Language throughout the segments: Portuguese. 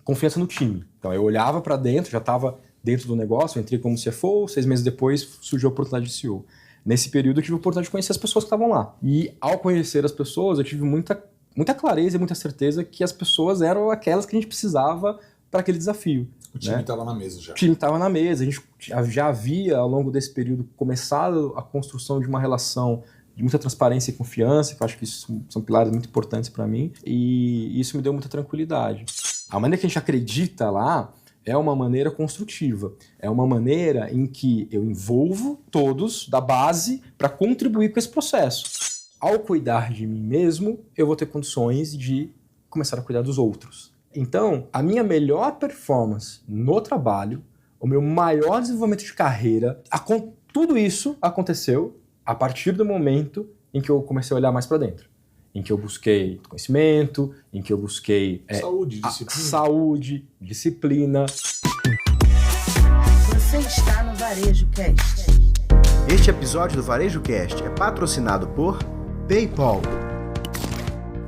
confiança no time. Então eu olhava para dentro, já estava dentro do negócio, eu entrei como CFO, 6 meses depois surgiu a oportunidade de CEO. Nesse período eu tive a oportunidade de conhecer as pessoas que estavam lá. E ao conhecer as pessoas, eu tive muita clareza e muita certeza que as pessoas eram aquelas que a gente precisava para aquele desafio. O time estava na mesa já. O time estava na mesa, a gente já havia, ao longo desse período, começado a construção de uma relação de muita transparência e confiança, que eu acho que isso são pilares muito importantes para mim, e isso me deu muita tranquilidade. A maneira que a gente acredita lá é uma maneira construtiva, é uma maneira em que eu envolvo todos da base para contribuir com esse processo. Ao cuidar de mim mesmo, eu vou ter condições de começar a cuidar dos outros. Então, a minha melhor performance no trabalho, o meu maior desenvolvimento de carreira, tudo isso aconteceu a partir do momento em que eu comecei a olhar mais para dentro. Em que eu busquei conhecimento, em que eu busquei saúde, disciplina. Você está no Varejo Cast. Este episódio do Varejo Cast é patrocinado por PayPal.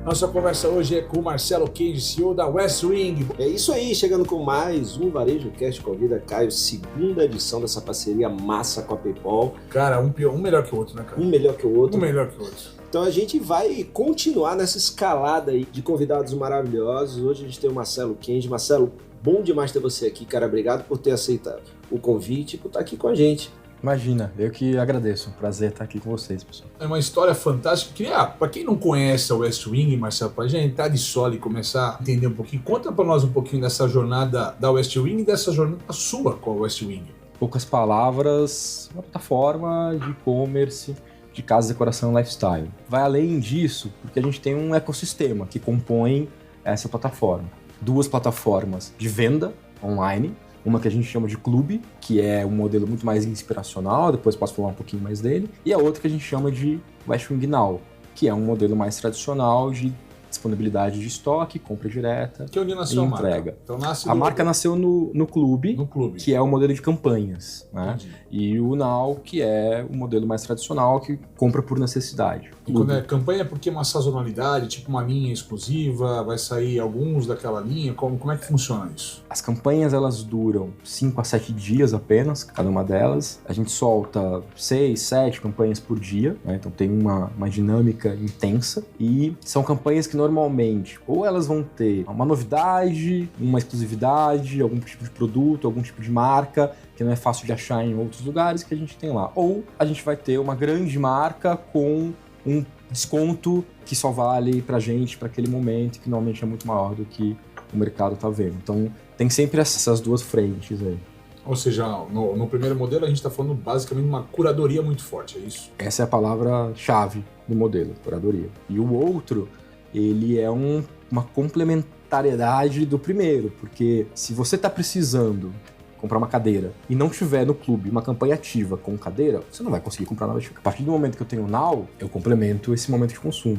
Nossa conversa hoje é com o Marcelo Kenji, CEO da Westwing. É isso aí, chegando com mais um Varejo Cast Convida Caio, segunda edição dessa parceria massa com a PayPal. Cara, um melhor que o outro, né, cara? Um melhor que o outro. Um melhor que o outro. Então a gente vai continuar nessa escalada aí de convidados maravilhosos. Hoje a gente tem o Marcelo Kenji. Marcelo, bom demais ter você aqui, cara. Obrigado por ter aceitado o convite e por estar aqui com a gente. Imagina, eu que agradeço. Prazer estar aqui com vocês, pessoal. É uma história fantástica. Para quem não conhece a Westwing, Marcelo, para a gente entrar de solo e começar a entender um pouquinho, conta para nós um pouquinho dessa jornada da Westwing e dessa jornada sua com a Westwing. Poucas palavras, uma plataforma de e-commerce, de casa, decoração e lifestyle. Vai além disso, porque a gente tem um ecossistema que compõe essa plataforma. 2 plataformas de venda online, uma que a gente chama de clube, que é um modelo muito mais inspiracional, depois posso falar um pouquinho mais dele, e a outra que a gente chama de Westwing Now, que é um modelo mais tradicional de disponibilidade de estoque, compra direta que onde nasceu e a entrega. Marca? Então, a marca nasceu no clube, que é o modelo de campanhas, né? E o Now, que é o modelo mais tradicional, que compra por necessidade. E quando é campanha, é porque é uma sazonalidade, tipo uma linha exclusiva, vai sair alguns daquela linha? Como é que funciona isso? As campanhas, elas duram 5 a 7 dias apenas, cada uma delas. A gente solta 6, 7 campanhas por dia, né? Então tem uma dinâmica intensa. E são campanhas que normalmente, ou elas vão ter uma novidade, uma exclusividade, algum tipo de produto, algum tipo de marca, que não é fácil de achar em outros lugares, que a gente tem lá. Ou a gente vai ter uma grande marca com um desconto que só vale pra gente, para aquele momento, que normalmente é muito maior do que o mercado tá vendo. Então, tem sempre essas 2 frentes aí. Ou seja, no primeiro modelo a gente está falando basicamente de uma curadoria muito forte, é isso? Essa é a palavra-chave do modelo, curadoria. E o outro, ele é uma complementariedade do primeiro, porque se você está precisando comprar uma cadeira e não tiver no clube uma campanha ativa com cadeira, você não vai conseguir comprar nada. A partir do momento que eu tenho o Now, eu complemento esse momento de consumo.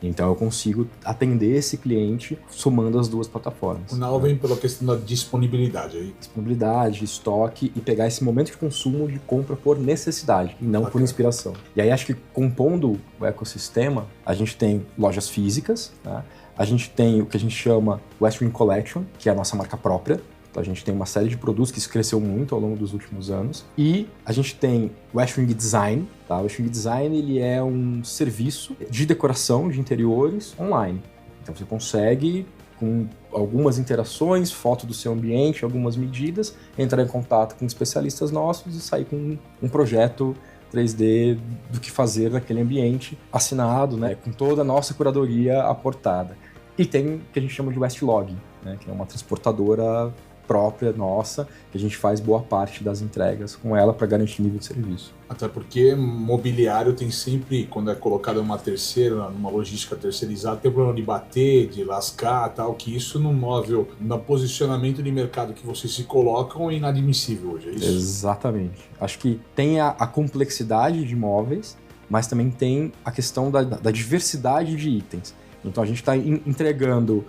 Então eu consigo atender esse cliente somando as 2 plataformas. O Now vem pela questão da disponibilidade aí. Disponibilidade, estoque e pegar esse momento de consumo de compra por necessidade e não por inspiração. E aí acho que compondo o ecossistema, a gente tem lojas físicas, né? A gente tem o que a gente chama Westwing Collection, que é a nossa marca própria. Então, a gente tem uma série de produtos que isso cresceu muito ao longo dos últimos anos. E a gente tem o Westwing Design. Tá? O Westwing Design ele é um serviço de decoração de interiores online. Então você consegue, com algumas interações, foto do seu ambiente, algumas medidas, entrar em contato com especialistas nossos e sair com um projeto 3D do que fazer naquele ambiente, assinado, né, com toda a nossa curadoria aportada. E tem o que a gente chama de Westlog, né, que é uma transportadora própria nossa, que a gente faz boa parte das entregas com ela para garantir nível de serviço. Até porque mobiliário tem sempre, quando é colocado uma terceira, numa logística terceirizada, tem o problema de bater, de lascar, tal, que isso no móvel, no posicionamento de mercado que vocês se colocam é inadmissível hoje, é isso? Exatamente. Acho que tem a complexidade de móveis, mas também tem a questão da diversidade de itens. Então a gente está entregando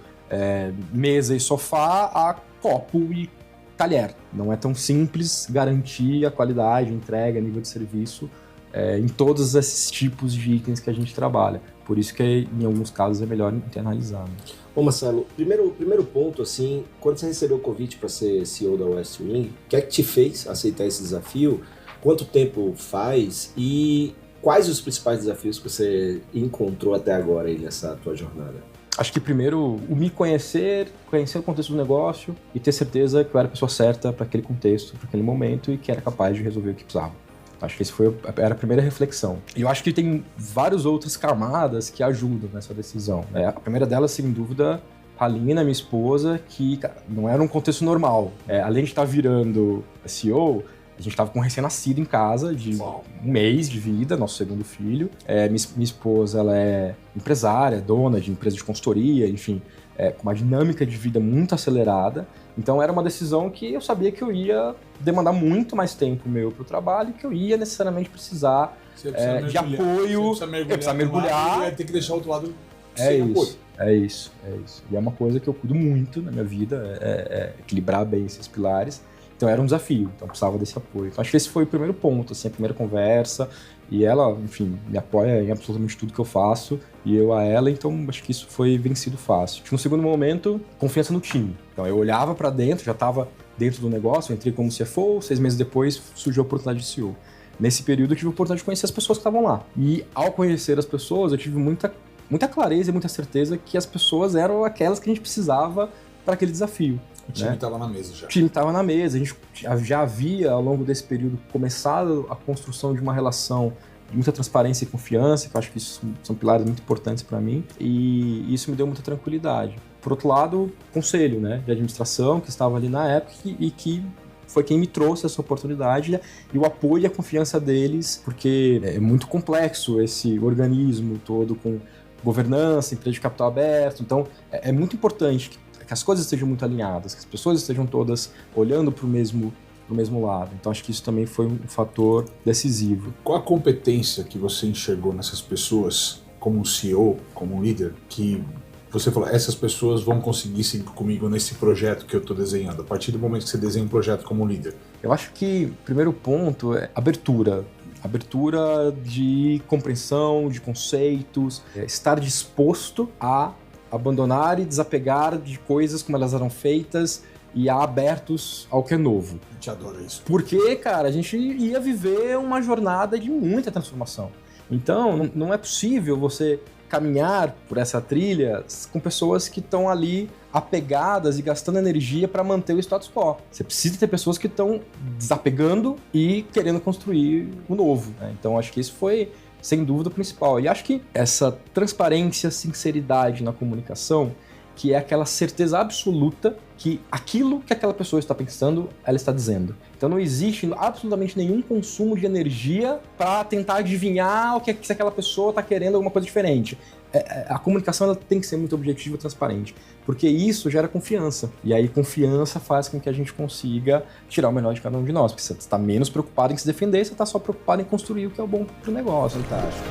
mesa e sofá a copo e talher. Não é tão simples garantir a qualidade, entrega, nível de serviço em todos esses tipos de itens que a gente trabalha. Por isso que, em alguns casos, é melhor internalizar. Né? Bom, Marcelo, primeiro ponto, assim, quando você recebeu o convite para ser CEO da Westwing, o que é que te fez aceitar esse desafio? Quanto tempo faz? E quais os principais desafios que você encontrou até agora aí nessa tua jornada? Acho que primeiro, o me conhecer o contexto do negócio e ter certeza que eu era a pessoa certa para aquele contexto, para aquele momento e que era capaz de resolver o que precisava. Acho que era a primeira reflexão. E eu acho que tem várias outras camadas que ajudam nessa decisão. Né? A primeira delas, sem dúvida, a Lina, minha esposa, que não era um contexto normal. Além de estar virando CEO, a gente estava com um recém-nascido em casa, de um mês de vida, nosso segundo filho. Minha esposa, ela é empresária, dona de empresa de consultoria, enfim, com uma dinâmica de vida muito acelerada. Então era uma decisão que eu sabia que eu ia demandar muito mais tempo meu para o trabalho e que eu ia necessariamente precisar de apoio. Você precisa mergulhar. Vai ter que deixar o outro lado sem apoio. É isso. E é uma coisa que eu cuido muito na minha vida, equilibrar bem esses pilares. Então era um desafio, então eu precisava desse apoio. Então acho que esse foi o primeiro ponto, assim, a primeira conversa. E ela, enfim, me apoia em absolutamente tudo que eu faço, e eu a ela, então acho que isso foi vencido fácil. No segundo momento, confiança no time. Então eu olhava para dentro, já estava dentro do negócio, eu entrei como CFO, 6 meses depois surgiu a oportunidade de CEO. Nesse período eu tive a oportunidade de conhecer as pessoas que estavam lá. E ao conhecer as pessoas, eu tive muita clareza e muita certeza que as pessoas eram aquelas que a gente precisava para aquele desafio. O time estava na mesa já. O time estava na mesa, a gente já havia, ao longo desse período, começado a construção de uma relação de muita transparência e confiança, que eu acho que isso são pilares muito importantes para mim, e isso me deu muita tranquilidade. Por outro lado, conselho, né, de administração, que estava ali na época e que foi quem me trouxe essa oportunidade, e o apoio e a confiança deles, porque é muito complexo esse organismo todo com governança, empresa de capital aberto, então é muito importante que as coisas estejam muito alinhadas, que as pessoas estejam todas olhando para o mesmo lado. Então acho que isso também foi um fator decisivo. Qual a competência que você enxergou nessas pessoas, como um CEO, como um líder, que você falou, essas pessoas vão conseguir seguir comigo nesse projeto que eu estou desenhando, a partir do momento que você desenha um projeto como líder? Eu acho que o primeiro ponto é abertura de compreensão, de conceitos, estar disposto a abandonar e desapegar de coisas como elas eram feitas e abertos ao que é novo. A gente adora isso. Porque, cara, a gente ia viver uma jornada de muita transformação. Então, não é possível você caminhar por essa trilha com pessoas que estão ali apegadas e gastando energia para manter o status quo. Você precisa ter pessoas que estão desapegando e querendo construir o novo. Né? Então, acho que isso foi, sem dúvida, o principal. E acho que essa transparência, sinceridade na comunicação, que é aquela certeza absoluta que aquilo que aquela pessoa está pensando, ela está dizendo. Então não existe absolutamente nenhum consumo de energia para tentar adivinhar se aquela pessoa está querendo alguma coisa diferente. A comunicação ela tem que ser muito objetiva e transparente, porque isso gera confiança. E aí confiança faz com que a gente consiga tirar o melhor de cada um de nós, porque você está menos preocupado em se defender, você está só preocupado em construir o que é o bom para o negócio. Fantástico.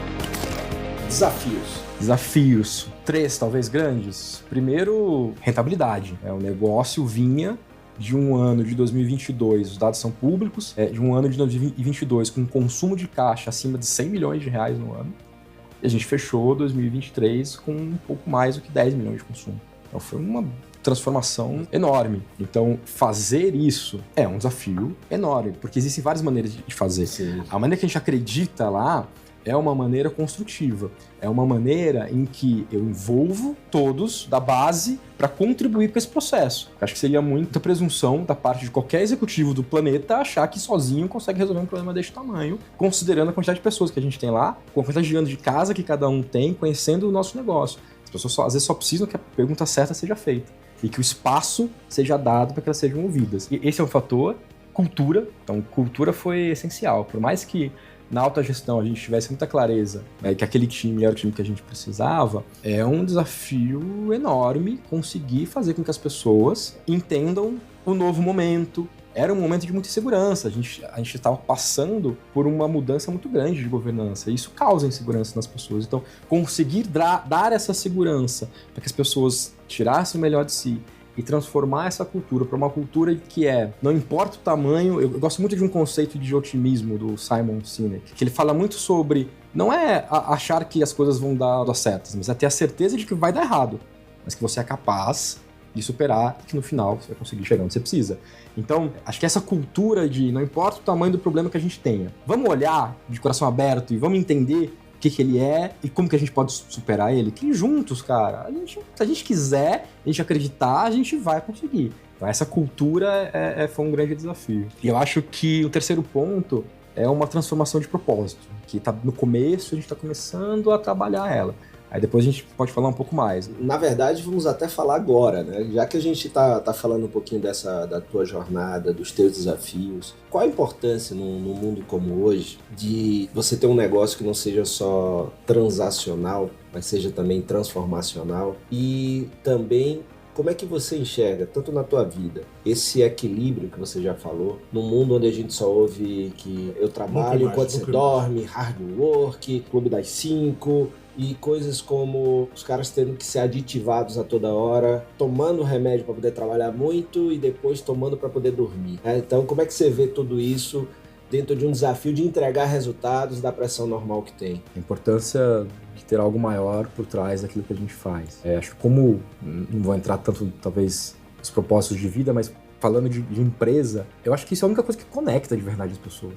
Desafios. 3, talvez, grandes. Primeiro, rentabilidade. O negócio vinha de um ano de 2022, os dados são públicos, de um ano de 2022 com um consumo de caixa acima de 100 milhões de reais no ano. E a gente fechou 2023 com um pouco mais do que 10 milhões de consumo. Então foi uma transformação enorme. Então fazer isso é um desafio enorme, porque existem várias maneiras de fazer. Sim. A maneira que a gente acredita lá é uma maneira construtiva. É uma maneira em que eu envolvo todos da base para contribuir com esse processo. Acho que seria muita presunção da parte de qualquer executivo do planeta achar que sozinho consegue resolver um problema desse tamanho, considerando a quantidade de pessoas que a gente tem lá, com a quantidade de anos de casa que cada um tem, conhecendo o nosso negócio. As pessoas às vezes só precisam que a pergunta certa seja feita e que o espaço seja dado para que elas sejam ouvidas. E esse é um fator. Cultura. Então, cultura foi essencial. Por mais que na alta gestão a gente tivesse muita clareza, né, que aquele time era o time que a gente precisava, é um desafio enorme conseguir fazer com que as pessoas entendam o novo momento. Era um momento de muita insegurança, a gente estava passando por uma mudança muito grande de governança, e isso causa insegurança nas pessoas. Então, conseguir dar essa segurança para que as pessoas tirassem o melhor de si e transformar essa cultura para uma cultura que não importa o tamanho. Eu gosto muito de um conceito de otimismo do Simon Sinek, que ele fala muito sobre, não é achar que as coisas vão dar certas, mas é ter a certeza de que vai dar errado, mas que você é capaz de superar e que no final você vai conseguir chegar onde você precisa. Então, acho que essa cultura de não importa o tamanho do problema que a gente tenha, vamos olhar de coração aberto e vamos entender o que ele é e como que a gente pode superar ele, que juntos, cara, se a gente quiser, a gente acreditar, a gente vai conseguir. Então, essa cultura foi um grande desafio. E eu acho que o terceiro ponto é uma transformação de propósito, que tá no começo, a gente está começando a trabalhar ela. Aí depois a gente pode falar um pouco mais. Na verdade, vamos até falar agora, né? Já que a gente tá falando um pouquinho da tua jornada, dos teus desafios, qual a importância num mundo como hoje de você ter um negócio que não seja só transacional, mas seja também transformacional? E também, como é que você enxerga, tanto na tua vida, esse equilíbrio que você já falou, num mundo onde a gente só ouve que eu trabalho enquanto você dorme, hard work, clube das 5... e coisas como os caras tendo que ser aditivados a toda hora, tomando remédio para poder trabalhar muito e depois tomando para poder dormir. Então, como é que você vê tudo isso dentro de um desafio de entregar resultados da pressão normal que tem? A importância de ter algo maior por trás daquilo que a gente faz. Acho que como, não vou entrar tanto, talvez, nos propósitos de vida, mas falando de empresa, eu acho que isso é a única coisa que conecta de verdade as pessoas.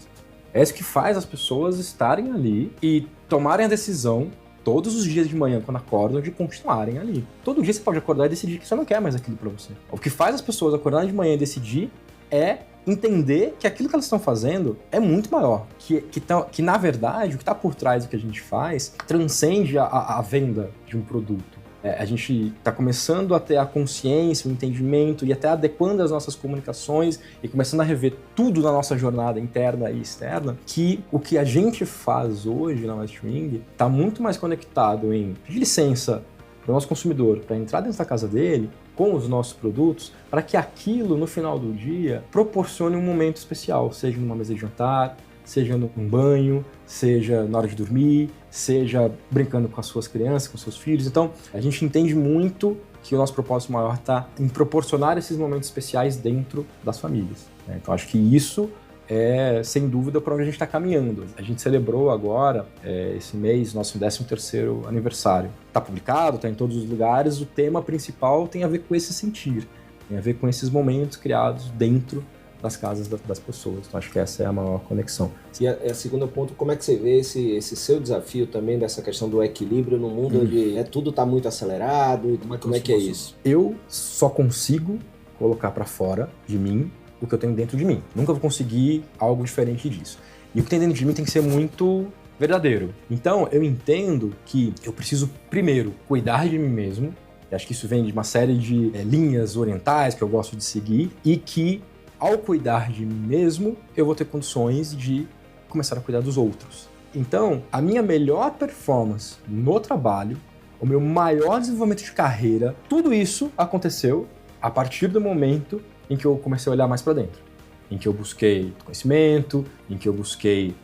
É isso que faz as pessoas estarem ali e tomarem a decisão todos os dias de manhã, quando acordam, de continuarem ali. Todo dia você pode acordar e decidir que você não quer mais aquilo pra você. O que faz as pessoas acordarem de manhã e decidir é entender que aquilo que elas estão fazendo é muito maior. Que na verdade, o que está por trás do que a gente faz transcende a venda de um produto. A gente está começando a ter a consciência, o entendimento e até adequando as nossas comunicações e começando a rever tudo na nossa jornada interna e externa, que o que a gente faz hoje na Westwing está muito mais conectado em pedir licença para o nosso consumidor para entrar dentro da casa dele com os nossos produtos, para que aquilo, no final do dia, proporcione um momento especial, seja numa mesa de jantar, seja num banho, seja na hora de dormir, seja brincando com as suas crianças, com os seus filhos. Então, a gente entende muito que o nosso propósito maior está em proporcionar esses momentos especiais dentro das famílias. Então, acho que isso é, sem dúvida, para onde a gente está caminhando. A gente celebrou agora, esse mês, nosso 13º aniversário. Está publicado, está em todos os lugares. O tema principal tem a ver com esse sentir, tem a ver com esses momentos criados dentro das casas das pessoas. Então, acho que essa é a maior conexão. E a segunda ponto, como é que você vê esse seu desafio também dessa questão do equilíbrio no mundo onde tudo está muito acelerado? Como é que é isso? Eu só consigo colocar para fora de mim o que eu tenho dentro de mim. Nunca vou conseguir algo diferente disso. E o que tem dentro de mim tem que ser muito verdadeiro. Então, eu entendo que eu preciso, primeiro, cuidar de mim mesmo. Eu acho que isso vem de uma série de linhas orientais que eu gosto de seguir e que, ao cuidar de mim mesmo, eu vou ter condições de começar a cuidar dos outros. Então, a minha melhor performance no trabalho, o meu maior desenvolvimento de carreira, tudo isso aconteceu a partir do momento em que eu comecei a olhar mais para dentro. Em que eu busquei conhecimento, em que eu busquei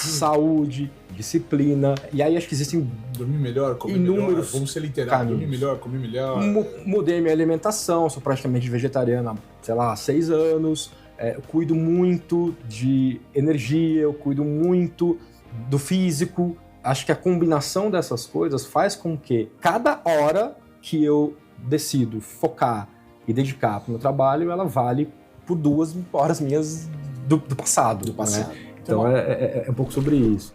saúde, disciplina. E aí acho que existem dormir melhor, comer melhor, vamos ser literais, dormir melhor, comer melhor. Mudei minha alimentação, sou praticamente vegetariano há, sei lá, 6 anos. Eu cuido muito de energia, eu cuido muito do físico. Acho que a combinação dessas coisas faz com que cada hora que eu decido focar e dedicar para o meu trabalho, ela vale por 2 horas minhas do passado. Né? Então é um pouco sobre isso.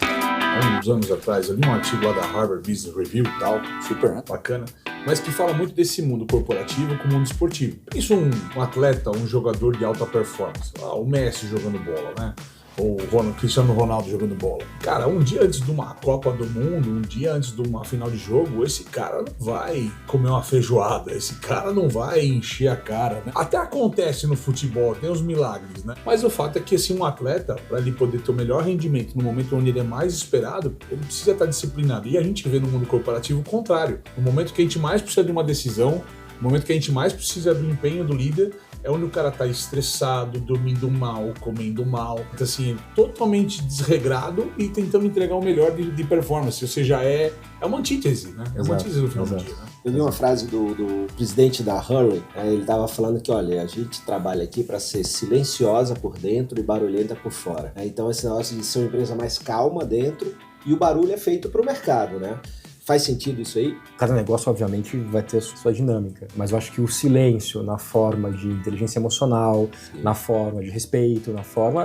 Há uns anos atrás, eu li um artigo lá da Harvard Business Review e tal, super bacana, mas que fala muito desse mundo corporativo com o mundo esportivo. Isso um atleta, um jogador de alta performance, o Messi jogando bola, né? Ou o Cristiano Ronaldo jogando bola. Cara, um dia antes de uma Copa do Mundo, um dia antes de uma final de jogo, esse cara não vai comer uma feijoada, esse cara não vai encher a cara, né? Até acontece no futebol, tem os milagres, né? Mas o fato é que, assim, um atleta, para ele poder ter o melhor rendimento no momento onde ele é mais esperado, ele precisa estar disciplinado. E a gente vê no mundo corporativo o contrário. No momento que a gente mais precisa de uma decisão, no momento que a gente mais precisa do empenho do líder, é onde o cara tá estressado, dormindo mal, comendo mal, assim, totalmente desregrado e tentando entregar o melhor de performance. Ou seja, é uma antítese, né? É uma antítese no final do dia, né? Eu li uma frase do presidente da Hurley, ele estava falando que, olha, a gente trabalha aqui para ser silenciosa por dentro e barulhenta por fora. Então esse negócio de ser uma empresa mais calma dentro e o barulho é feito para o mercado, né? Faz sentido isso aí? Cada negócio, obviamente, vai ter a sua dinâmica, mas eu acho que o silêncio na forma de inteligência emocional, na forma de respeito, na forma...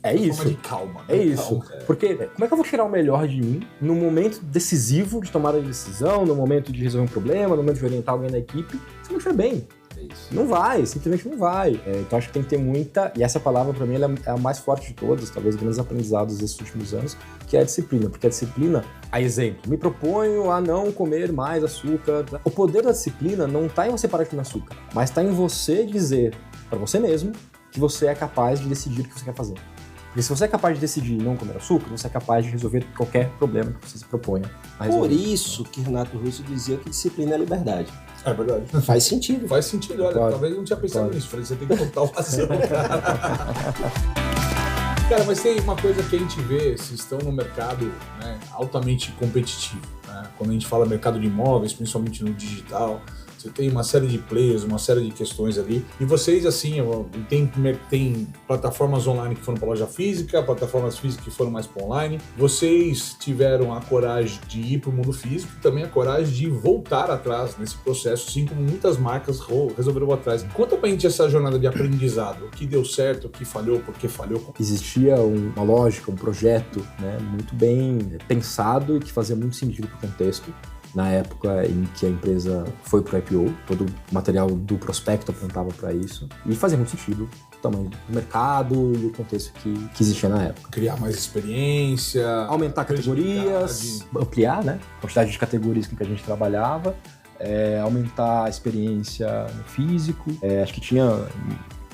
É isso. Forma de calma. É isso. Porque como é que eu vou tirar o melhor de mim no momento decisivo de tomada de decisão, no momento de resolver um problema, no momento de orientar alguém na equipe, se não estiver bem? É isso. Não vai, simplesmente não vai. Então acho que tem que ter muita... E essa palavra, pra mim, ela é a mais forte de todas, talvez grandes aprendizados desses últimos anos, que é a disciplina. Porque a disciplina, a exemplo, me proponho a não comer mais açúcar. O poder da disciplina não tá em você parar de comer açúcar, mas tá em você dizer pra você mesmo que você é capaz de decidir o que você quer fazer. Porque se você é capaz de decidir não comer açúcar, você é capaz de resolver qualquer problema que você se proponha a resolver. Por isso que Renato Russo dizia que disciplina é liberdade. É verdade. Faz sentido. Faz sentido, olha, talvez eu não tinha pensado nisso. Falei, você tem que total razão, cara. Cara, mas tem uma coisa que a gente vê, se estão no mercado, né, altamente competitivo, né? Quando a gente fala mercado de imóveis, principalmente no digital, você tem uma série de players, uma série de questões ali. E vocês, assim, tem plataformas online que foram para loja física, plataformas físicas que foram mais para online. Vocês tiveram a coragem de ir para o mundo físico e também a coragem de voltar atrás nesse processo, assim como muitas marcas resolveram atrás. Conta pra gente essa jornada de aprendizado. O que deu certo, o que falhou, por que falhou. Existia uma lógica, um projeto, né, muito bem pensado e que fazia muito sentido para o contexto. Na época em que a empresa foi pro IPO, todo o material do prospecto apontava para isso. E fazia muito sentido o tamanho do mercado e o contexto que existia na época. Criar mais experiência, aumentar categorias, ampliar, né, a quantidade de categorias com que a gente trabalhava, aumentar a experiência no físico. Acho que tinha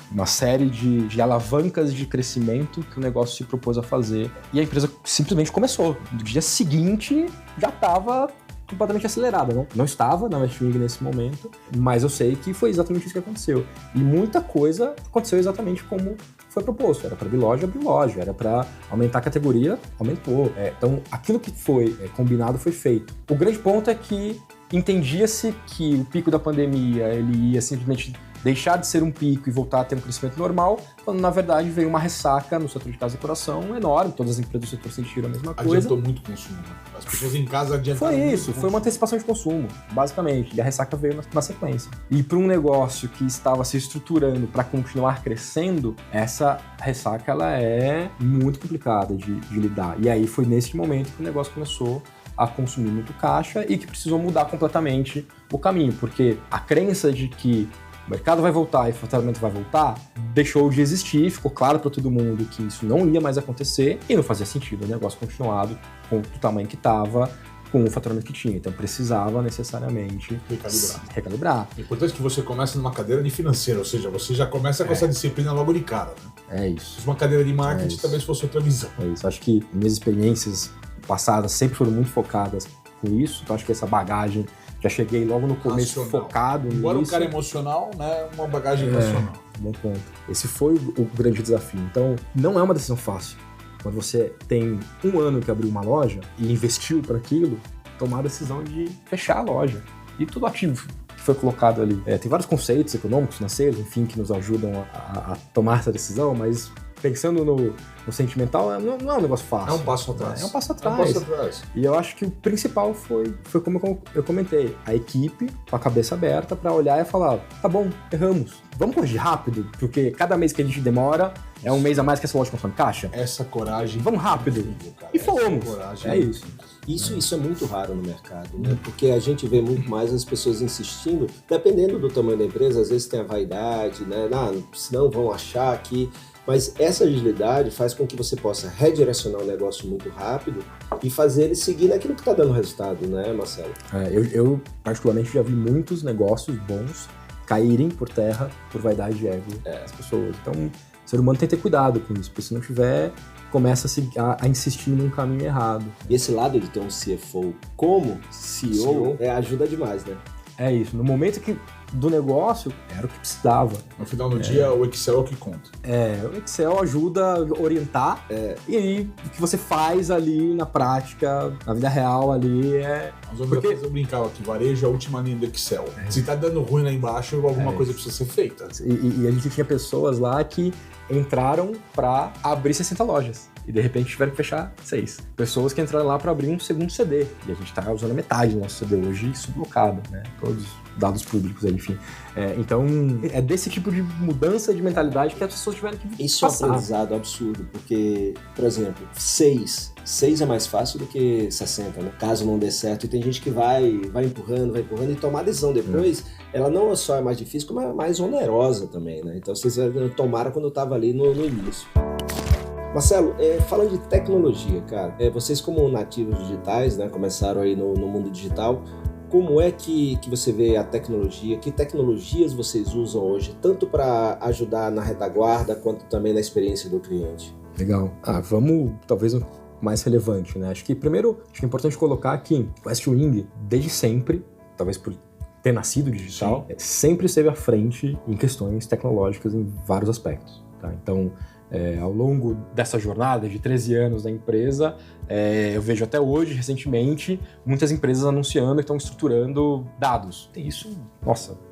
uma série de alavancas de crescimento que o negócio se propôs a fazer. E a empresa simplesmente começou. No dia seguinte, já estava completamente acelerada. Não estava na Westwing nesse momento, mas eu sei que foi exatamente isso que aconteceu. E muita coisa aconteceu exatamente como foi proposto. Era para abrir loja, era para aumentar a categoria, aumentou. Então, aquilo que foi combinado foi feito. O grande ponto é que entendia-se que o pico da pandemia ele ia simplesmente deixar de ser um pico e voltar a ter um crescimento normal, quando na verdade veio uma ressaca no setor de casa e decoração enorme, todas as empresas do setor sentiram a mesma coisa. Adiantou muito o consumo, né? As pessoas em casa adiantaram muito. Foi isso, foi uma antecipação de consumo, basicamente, e a ressaca veio na sequência. E para um negócio que estava se estruturando para continuar crescendo, essa ressaca ela é muito complicada de lidar. E aí foi nesse momento que o negócio começou a consumir muito caixa e que precisou mudar completamente o caminho, porque a crença de que o mercado vai voltar e o faturamento vai voltar deixou de existir, ficou claro para todo mundo que isso não ia mais acontecer e não fazia sentido o negócio continuado com o tamanho que estava, com o faturamento que tinha. Então precisava necessariamente recalibrar. É importante que você comece numa cadeira de financeiro, ou seja, você já começa com essa disciplina logo de cara, né? É isso. Se uma cadeira de marketing talvez fosse outra visão. É isso. Acho que minhas experiências passadas sempre foram muito focadas com isso, então acho que essa bagagem já cheguei logo no começo focado nisso. Embora o cara emocional, né, uma bagagem emocional. Bom ponto. Esse foi o grande desafio. Então, não é uma decisão fácil. Quando você tem um ano que abriu uma loja e investiu para aquilo, tomar a decisão de fechar a loja. E tudo ativo que foi colocado ali. Tem vários conceitos econômicos, financeiros, enfim, que nos ajudam a tomar essa decisão, mas pensando no sentimental, não é um negócio fácil. É um passo atrás. É um passo atrás. E eu acho que o principal foi como eu comentei, a equipe com a cabeça aberta para olhar e falar, tá bom, erramos. Vamos corrigir rápido, porque cada mês que a gente demora é um mês a mais que essa loja consome caixa. Essa coragem. Vamos rápido. E fomos. É isso. Isso é muito raro no mercado, né? Porque a gente vê muito mais as pessoas insistindo, dependendo do tamanho da empresa, às vezes tem a vaidade, né? Senão vão achar que... Mas essa agilidade faz com que você possa redirecionar o negócio muito rápido e fazer ele seguir naquilo que está dando resultado, né, Marcelo? Eu particularmente já vi muitos negócios bons caírem por terra por vaidade de ego das pessoas. Então, o ser humano tem que ter cuidado com isso, porque se não tiver, começa a insistir num caminho errado. E esse lado de ter um CFO como CEO ajuda demais, né? É isso. No momento que do negócio, era o que precisava. No final do dia, o Excel é o que conta. O Excel ajuda a orientar e aí o que você faz ali na prática, na vida real ali Nós vamos eu brincava que varejo é a última linha do Excel. Se tá dando ruim lá embaixo, alguma coisa precisa ser feita. E a gente tinha pessoas lá que entraram para abrir 60 lojas. E de repente tiveram que fechar 6. Pessoas que entraram lá para abrir um segundo CD. E a gente tá usando a metade do nosso CD hoje sublocado, né? Todos dados públicos, enfim. Então, é desse tipo de mudança de mentalidade que as pessoas tiveram que Isso passar. É um aprendizado absurdo, porque, por exemplo, 6 é mais fácil do que 60, né? Caso não dê certo. E tem gente que vai empurrando e tomar a decisão depois, ela não só é mais difícil, como é mais onerosa também, né? Então, vocês tomaram quando eu tava ali no início. Marcelo, falando de tecnologia, cara, vocês como nativos digitais, né, começaram aí no mundo digital, como é que você vê a tecnologia? Que tecnologias vocês usam hoje, tanto para ajudar na retaguarda, quanto também na experiência do cliente? Legal. Vamos, talvez, o mais relevante, né? Acho que é importante colocar que o Westwing, desde sempre, talvez por ter nascido digital, sempre esteve à frente em questões tecnológicas em vários aspectos, tá? Então, ao longo dessa jornada de 13 anos da empresa, eu vejo até hoje, recentemente, muitas empresas anunciando que estão estruturando dados. Tem isso,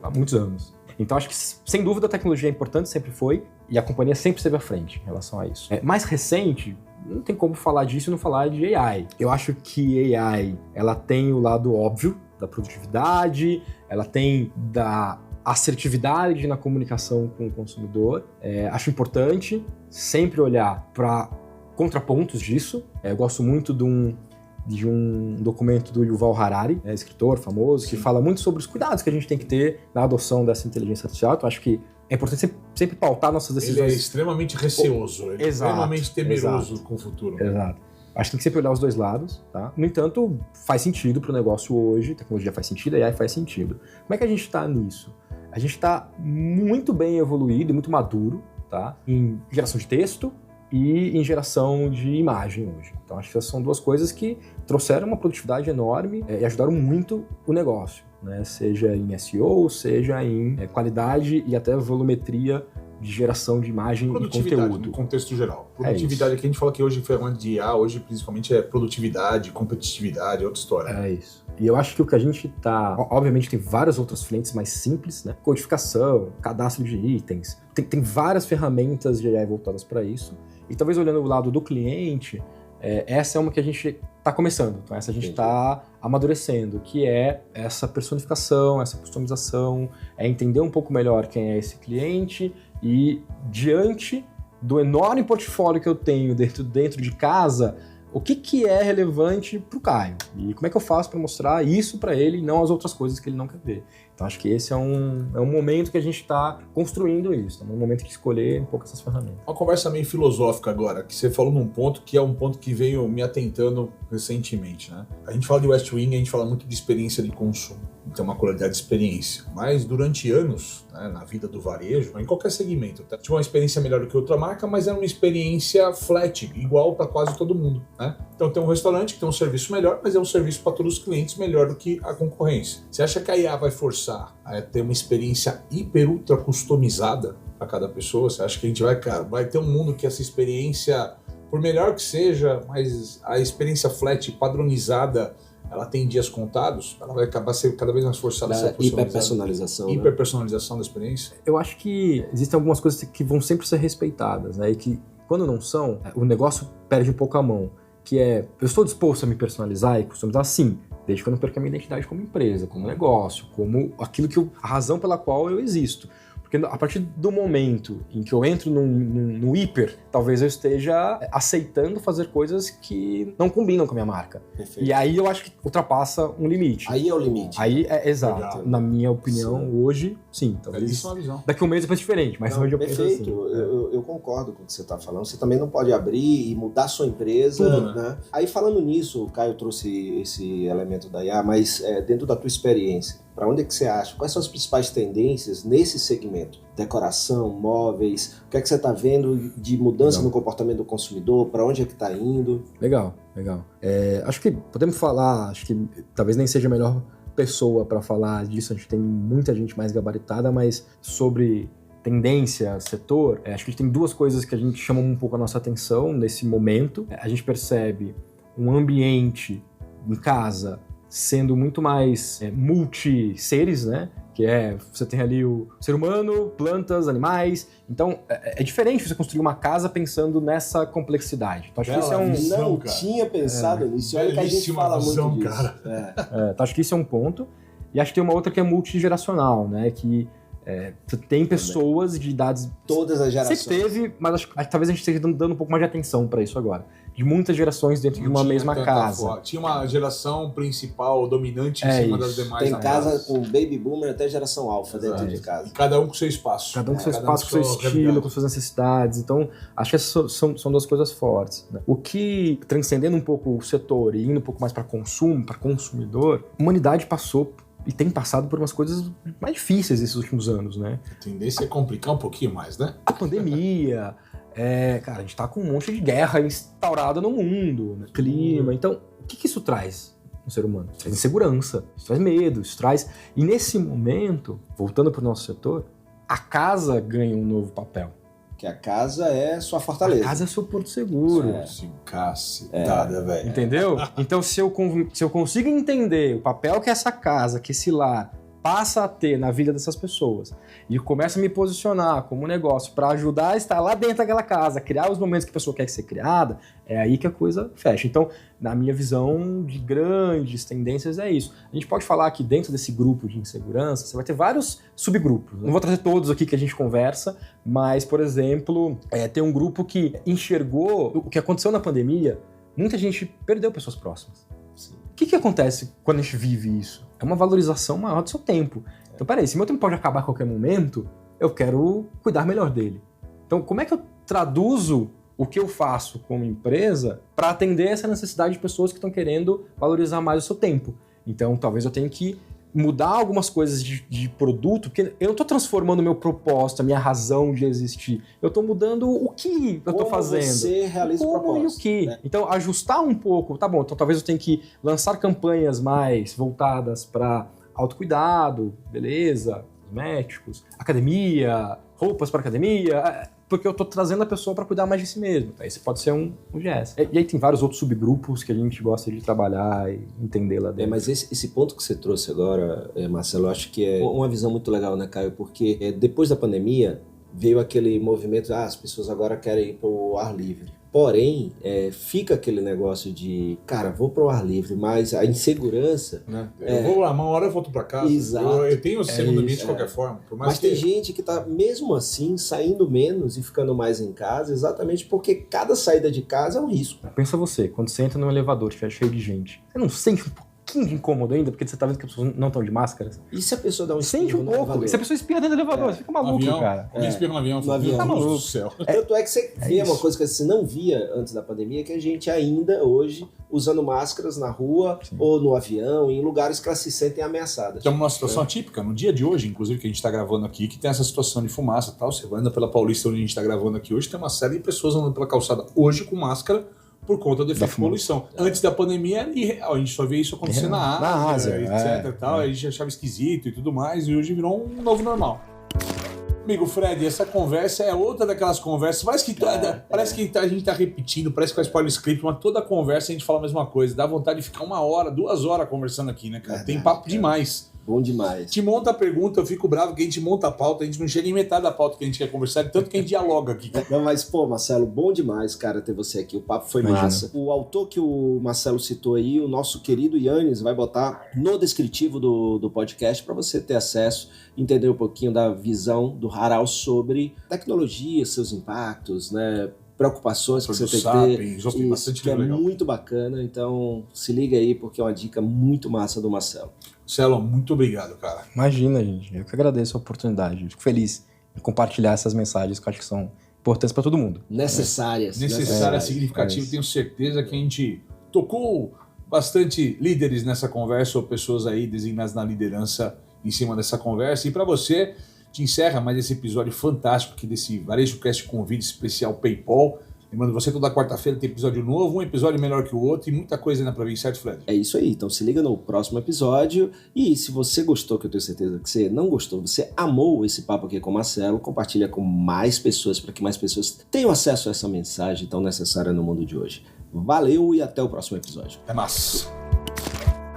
há muitos anos. Então, acho que, sem dúvida, a tecnologia é importante, sempre foi, e a companhia sempre esteve à frente em relação a isso. Mais recente, não tem como falar disso e não falar de AI. Eu acho que AI, ela tem o lado óbvio da produtividade, ela tem da assertividade na comunicação com o consumidor. Acho importante sempre olhar para contrapontos disso. Eu gosto muito de um documento do Yuval Harari, escritor famoso, que fala muito sobre os cuidados que a gente tem que ter na adoção dessa inteligência artificial. Então, acho que é importante sempre pautar nossas decisões. Ele é extremamente receoso, ele é extremamente temeroso com o futuro. Exato. Acho que tem que sempre olhar os dois lados, tá? No entanto, faz sentido para o negócio hoje, tecnologia faz sentido, AI faz sentido. Como é que a gente está nisso? A gente está muito bem evoluído e muito maduro, tá? Em geração de texto e em geração de imagem hoje. Então, acho que essas são duas coisas que trouxeram uma produtividade enorme e ajudaram muito o negócio, né? Seja em SEO, seja em qualidade e até volumetria de geração de imagem e conteúdo. No contexto geral. Produtividade, que a gente fala que hoje, ferramenta de IA, hoje principalmente é produtividade, competitividade, é outra história. É isso. E eu acho que o que a gente tá... Obviamente tem várias outras frentes mais simples, né? Codificação, cadastro de itens. Tem várias ferramentas de AI voltadas para isso. E talvez olhando o lado do cliente, essa é uma que a gente está começando. Então essa a gente está amadurecendo, que é essa personificação, essa customização, entender um pouco melhor quem é esse cliente e, diante do enorme portfólio que eu tenho dentro de casa, o que é relevante para o Caio e como é que eu faço para mostrar isso para ele e não as outras coisas que ele não quer ver. Então acho que esse é um momento que a gente está construindo isso, é um momento de escolher um pouco essas ferramentas. Uma conversa meio filosófica agora, que você falou num ponto que é um ponto que veio me atentando recentemente, né? A gente fala de Westwing, a gente fala muito de experiência de consumo, então uma qualidade de experiência, mas durante anos, né, na vida do varejo, em qualquer segmento, tá? Tinha uma experiência melhor do que outra marca, mas era uma experiência flat, igual para quase todo mundo, né? Então tem um restaurante que tem um serviço melhor, mas é um serviço para todos os clientes melhor do que a concorrência. Você acha que a IA vai forçar a ter uma experiência hiper ultra customizada para cada pessoa? Você acha que a gente vai ter um mundo que essa experiência, por melhor que seja, mas a experiência flat padronizada, ela tem dias contados? Ela vai acabar sendo cada vez mais forçada a ser hiperpersonalização. Hiperpersonalização da experiência? Eu acho que existem algumas coisas que vão sempre ser respeitadas, né? E que, quando não são, o negócio perde um pouco a mão. Que é, eu estou disposto a me personalizar e customizar? Sim, desde que eu não perca a minha identidade como empresa, como negócio, como aquilo a razão pela qual eu existo. Porque a partir do momento em que eu entro no hiper, talvez eu esteja aceitando fazer coisas que não combinam com a minha marca. Perfeito. E aí eu acho que ultrapassa um limite. Aí é o limite. Aí exato. Legal. Na minha opinião, hoje, sim. Talvez Isso é uma visão. daqui a um mês vai ser diferente, mas hoje eu penso perfeito. assim. Eu concordo com o que você está falando. Você também não pode abrir e mudar sua empresa. Tudo, né? Aí, falando nisso, o Caio trouxe esse elemento da IA, mas dentro da tua experiência, para onde é que você acha? Quais são as principais tendências nesse segmento? Decoração, móveis, o que é que você está vendo de mudança no comportamento do consumidor? Para onde é que está indo? Legal. Acho que podemos falar, acho que talvez nem seja melhor pessoa para falar disso, a gente tem muita gente mais gabaritada, mas sobre tendência, setor, acho que a gente tem duas coisas que a gente chama um pouco a nossa atenção nesse momento. A gente percebe um ambiente em casa sendo muito mais multi-seres, né? Que você tem ali o ser humano, plantas, animais. Então, é diferente você construir uma casa pensando nessa complexidade. Então, acho que isso é um... Não tinha pensado nisso. Olha que a gente fala muito disso. Então, acho que isso é um ponto. E acho que tem uma outra que é multigeracional, né? Que você tem pessoas de idades... Todas as gerações. Sempre teve, mas acho que talvez a gente esteja dando um pouco mais de atenção para isso agora. De muitas gerações dentro de uma mesma casa. Tinha uma geração principal, dominante em cima das demais. Tem casa com baby boomer até geração alfa dentro de casa. E cada um com seu espaço. Cada um com seu espaço, com seu estilo, com suas necessidades. Então, acho que essas são duas coisas fortes. Né? O que, transcendendo um pouco o setor e indo um pouco mais para consumo, para consumidor, a humanidade passou e tem passado por umas coisas mais difíceis esses últimos anos, né? A tendência é complicar um pouquinho mais, né? A pandemia, cara, a gente tá com um monte de guerra instaurada no mundo, né? Clima. Então, o que isso traz no ser humano? Isso traz insegurança, isso traz medo, isso traz... E nesse momento, voltando pro nosso setor, a casa ganha um novo papel. Que a casa é sua fortaleza. A casa é seu porto seguro. Cacetada, velho. Entendeu? Então, se eu consigo entender o papel que essa casa, que esse lar passa a ter na vida dessas pessoas e começa a me posicionar como um negócio para ajudar a estar lá dentro daquela casa, criar os momentos que a pessoa quer ser criada, é aí que a coisa fecha. Então, na minha visão de grandes tendências, é isso. A gente pode falar que dentro desse grupo de insegurança, você vai ter vários subgrupos. Não vou trazer todos aqui que a gente conversa, mas, por exemplo, tem um grupo que enxergou o que aconteceu na pandemia. Muita gente perdeu pessoas próximas. Sim. O que acontece quando a gente vive isso? É uma valorização maior do seu tempo. Então, peraí, se meu tempo pode acabar a qualquer momento, eu quero cuidar melhor dele. Então, como é que eu traduzo o que eu faço como empresa para atender essa necessidade de pessoas que estão querendo valorizar mais o seu tempo? Então, talvez eu tenha que mudar algumas coisas de produto, porque eu não estou transformando o meu propósito, a minha razão de existir. Eu estou mudando o que eu estou fazendo. Você realiza o propósito. E o que. Né? Então, ajustar um pouco, tá bom, então talvez eu tenha que lançar campanhas mais voltadas para autocuidado, beleza, cosméticos, academia, roupas para academia, porque eu estou trazendo a pessoa para cuidar mais de si mesmo. Esse pode ser um gesto. E aí tem vários outros subgrupos que a gente gosta de trabalhar e entender lá dentro. Mas esse ponto que você trouxe agora, Marcelo, eu acho que é uma visão muito legal, né, Caio? Porque depois da pandemia veio aquele movimento, as pessoas agora querem ir para o ar livre. Porém, fica aquele negócio de, cara, vou para o ar livre, mas a insegurança... Né? Eu vou lá, uma hora eu volto para casa. Exato. Eu tenho o segundo ambiente de qualquer forma. Por mais mas tem gente que tá, mesmo assim, saindo menos e ficando mais em casa, exatamente porque cada saída de casa é um risco. Pensa você, quando você entra num elevador, estiver cheio de gente, você não sente um pouquinho de incômodo ainda, porque você tá vendo que as pessoas não estão de máscaras? E se a pessoa dá um espirro sente um pouco. E se a pessoa espirra dentro do elevador, você fica maluco, avião, cara. Alguém espirra no avião, no avião. Tá maluco do céu. Tanto é que você vê uma coisa que você não via antes da pandemia, que a gente ainda hoje usando máscaras na rua, sim, ou no avião, em lugares que elas se sentem ameaçadas. Estamos numa situação atípica, no dia de hoje, inclusive, que a gente está gravando aqui, que tem essa situação de fumaça e tal. Você vai andar pela Paulista, onde a gente está gravando aqui hoje, tem uma série de pessoas andando pela calçada hoje com máscara, por conta do efeito de poluição. Antes da pandemia era irreal, a gente só via isso acontecer na Ásia, etc. Tal. A gente achava esquisito e tudo mais, e hoje virou um novo normal. Amigo Fred, essa conversa é outra daquelas conversas, parece que a gente tá repetindo, parece que faz spoiler script, mas toda conversa a gente fala a mesma coisa, dá vontade de ficar 1 hora, 2 horas conversando aqui, né, cara? Tem papo demais. Bom demais. Te monta a pergunta, eu fico bravo que a gente monta a pauta, a gente não chega em metade da pauta que a gente quer conversar, tanto que a gente dialoga aqui. Não, mas, pô, Marcelo, bom demais, cara, ter você aqui. O papo foi massa. O autor que o Marcelo citou aí, o nosso querido Yannis, vai botar no descritivo do podcast para você ter acesso, entender um pouquinho da visão do Haral sobre tecnologia, seus impactos, né? Preocupações que você tem que ter, isso, que é legal. Muito bacana, então se liga aí porque é uma dica muito massa do Marcelo. Marcelo, muito obrigado, cara. Imagina, gente, eu que agradeço a oportunidade, fico feliz em compartilhar essas mensagens que eu acho que são importantes para todo mundo. Necessárias, significativas, tenho certeza que a gente tocou bastante líderes nessa conversa, ou pessoas aí designadas na liderança em cima dessa conversa, e para você... te encerra mais esse episódio fantástico aqui desse Varejo Cast Convite especial PayPal. Lembrando, você toda quarta-feira tem episódio novo, um episódio melhor que o outro e muita coisa ainda pra vir, certo, Fred? É isso aí, então se liga no próximo episódio e se você gostou, que eu tenho certeza que você não gostou, você amou esse papo aqui com o Marcelo, compartilha com mais pessoas para que mais pessoas tenham acesso a essa mensagem tão necessária no mundo de hoje. Valeu e até o próximo episódio. É massa.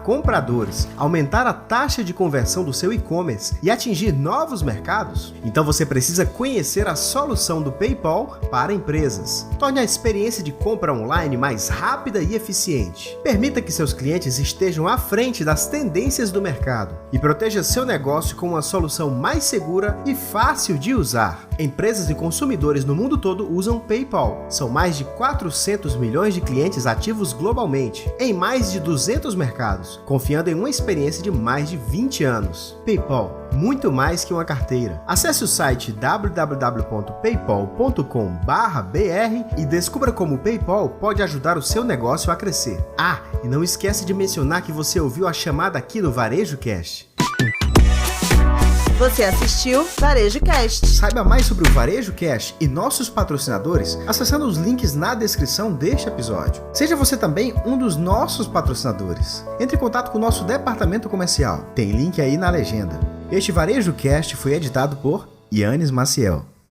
Compradores, aumentar a taxa de conversão do seu e-commerce e atingir novos mercados? Então você precisa conhecer a solução do PayPal para empresas. Torne a experiência de compra online mais rápida e eficiente. Permita que seus clientes estejam à frente das tendências do mercado e proteja seu negócio com uma solução mais segura e fácil de usar. Empresas e consumidores no mundo todo usam PayPal. São mais de 400 milhões de clientes ativos globalmente, em mais de 200 mercados, confiando em uma experiência de mais de 20 anos. PayPal, muito mais que uma carteira. Acesse o site www.paypal.com/br e descubra como o PayPal pode ajudar o seu negócio a crescer. Ah, e não esquece de mencionar que você ouviu a chamada aqui no Varejo Cast. Você assistiu Varejo Cast. Saiba mais sobre o Varejo Cast e nossos patrocinadores acessando os links na descrição deste episódio. Seja você também um dos nossos patrocinadores. Entre em contato com o nosso departamento comercial. Tem link aí na legenda. Este Varejo Cast foi editado por Yannis Maciel.